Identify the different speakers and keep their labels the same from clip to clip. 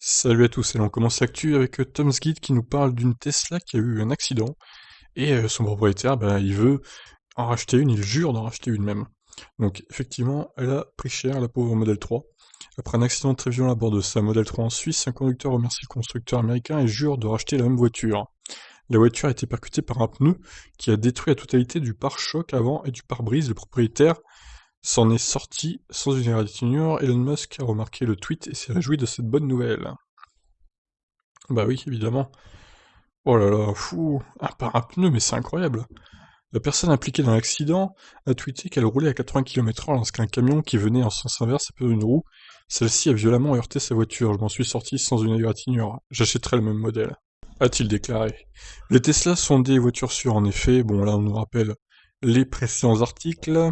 Speaker 1: Salut à tous, et on commence l'actu avec Tom's Guide qui nous parle d'une Tesla qui a eu un accident, et son propriétaire, il veut en racheter une, il jure d'en racheter une même. Donc effectivement, elle a pris cher, la pauvre Model 3. Après un accident très violent à bord de sa Model 3 en Suisse, un conducteur remercie le constructeur américain et jure de racheter la même voiture. La voiture a été percutée par un pneu qui a détruit la totalité du pare-choc avant et du pare-brise. Le propriétaire s'en est sorti sans une égratignure. Elon Musk a remarqué le tweet et s'est réjoui de cette bonne nouvelle. Bah oui, évidemment. Oh là là, fou, un parapneu, mais c'est incroyable. La personne impliquée dans l'accident a tweeté qu'elle roulait à 80 km/h lorsqu'un camion qui venait en sens inverse a perdu une roue. Celle-ci a violemment heurté sa voiture. Je m'en suis sorti sans une égratignure. J'achèterai le même modèle. A-t-il déclaré. Les Tesla sont des voitures sûres en effet. Bon là on nous rappelle les précédents articles.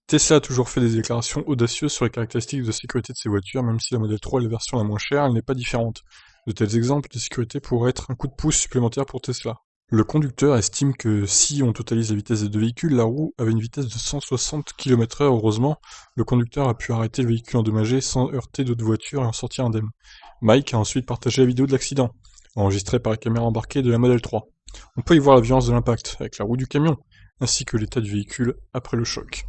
Speaker 1: Tesla a toujours fait des déclarations audacieuses sur les caractéristiques de sécurité de ses voitures, même si la Model 3 est la version la moins chère, elle n'est pas différente. De tels exemples de sécurité pourraient être un coup de pouce supplémentaire pour Tesla. Le conducteur estime que si on totalise la vitesse des deux véhicules, la roue avait une vitesse de 160 km/h. Heureusement, le conducteur a pu arrêter le véhicule endommagé sans heurter d'autres voitures et en sortir indemne. Mike a ensuite partagé la vidéo de l'accident, enregistrée par la caméra embarquée de la Model 3. On peut y voir la violence de l'impact, avec la roue du camion, ainsi que l'état du véhicule après le choc.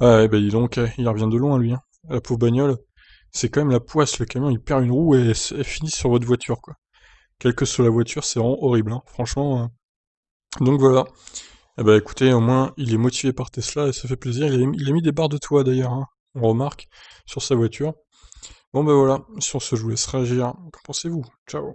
Speaker 1: Ah ouais, bah dis donc, il revient de loin lui, hein. La pauvre bagnole, c'est quand même la poisse, le camion il perd une roue et elle finit sur votre voiture quoi. Quelle que soit la voiture, c'est vraiment horrible, hein. Franchement. Donc voilà. Eh bah écoutez, au moins il est motivé par Tesla et ça fait plaisir. Il a mis des barres de toit d'ailleurs, hein. On remarque sur sa voiture. Bon bah voilà, sur ce je vous laisse réagir. Qu'en pensez-vous? Ciao.